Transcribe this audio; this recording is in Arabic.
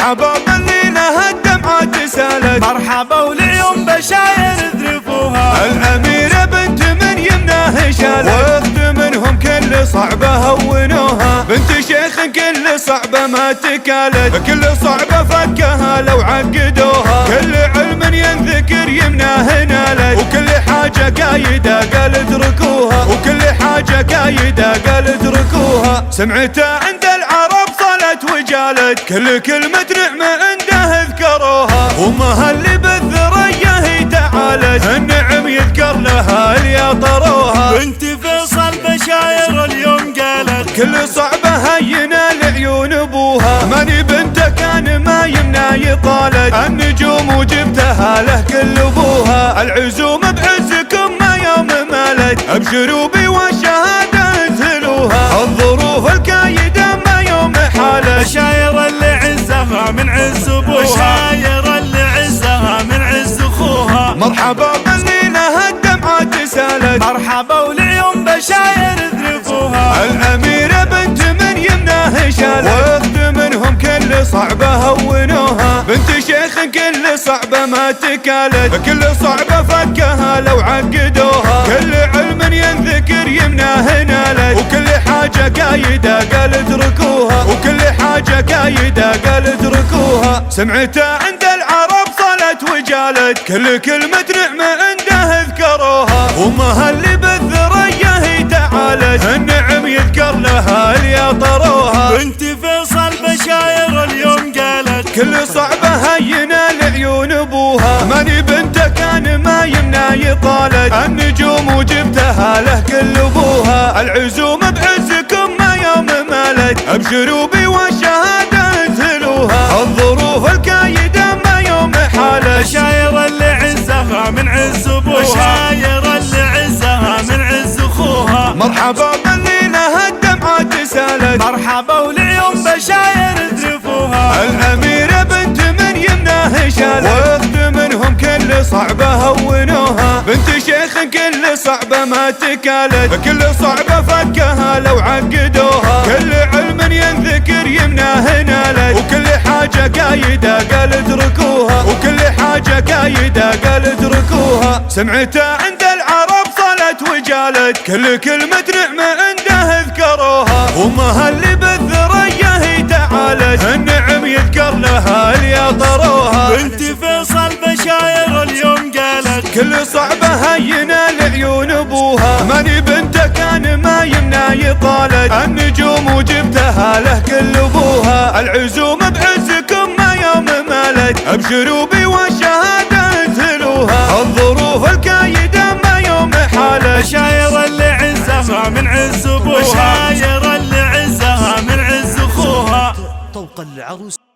مرحبا بالليلة الدمعات سالت، مرحبا والعيون بشاير ذرفوها. الأميرة بنت من يمناه شالت، واخت منهم كل صعبة هونوها، بنت شيخ كل صعبة ما تكالت، كل صعبة فكها لو عقدوها، كل علم ينذكر يمناه نالت، وكل حاجة قايدة قال اتركوها، وكل حاجة قايدة قال اتركوها. سمعتها عند العرب صلت وجالت، كل كلمة نعمة عنده اذكروها، وامها اللي بالذرية هي تعالت، النعم يذكر لها اللي طروها. بنت فيصل بشاير اليوم قالت، كل صعبة هينة لعيون ابوها، ماني بنته كان ما يمنع يطالت، النجوم وجبتها له كل ابوها، العزوم بعزكم ما يوم مالت، ابشروا بي والشهادة انزلوها، الظروف الكايدة ما يوم حالت. بشاير اللي عزها من عز ابوها، بشاير اللي عزها من عز اخوها. مرحبا بالليلة الدمعات سالت، مرحبا والعيون بشاير ذرفوها. الأميرة بنت من يمناه شالت، واخت منهم كل صعبة هونوها، بنت شيخ كل صعبة ما تكالت، كل صعبة فكها لو عقدوها، كل علم ينذكر يمناه نالت، وكل حاجة قايدة قال اتركوها، وكل حاجة قايدة قال اتركوها. سمعتها عند العرب صلت وجالت، كل كلمة نعمة عنده اذكروها، وامها اللي بالذرية هي تعالت، النعم يذكر لها اللي طروها. بنت فيصل بشاير اليوم قالت، كل صعبة هينة لعيون ابوها، ماني بنته كان ما يمنع يطالت، النجوم وجبتها له كل ابوها، العزوم بعزكم ما يوم مالت، ابشروا بي والشهادة انزلوها، الظروف الكايدة ما يوم حالت. بشاير اللي عزها من عز ابوها، بشاير اللي عزها من عز اخوها. مرحبا بالليلة الدمعات سالت، مرحبا والعيون بشاير ذرفوها. الأميرة بنت من يمناه شالت، واخت منهم كل صعبة هونوها، بنت شيخ كل صعبة ما تكالت، كل صعبة فكها لو عقدوها، كل علم ينذكر يمناه نالت، وكل حاجة قايدة قال اتركوها، وكل حاجة قايدة قال اتركوها. سمعتها عند العرب صلت وجالت، كل كلمة نعمة عنده اذكروها، وامها اللي بالذرية هي تعالت، النعم يذكر لها اللي طروها. بنت فيصل بشاير اليوم قالت، كل صعبة هينة لعيون ابوها، ماني بنته كان ما يمنع يطالت، النجوم وجبتها له كل ابوها، العزوم بعزكم ما يوم مالت، ابشروا بي والشهادة انزلوها، الظروف الكايدة ما يوم حالت. بشاير اللي عزها من عز ابوها، بشاير اللي عزها من عز اخوها. طوق العروس.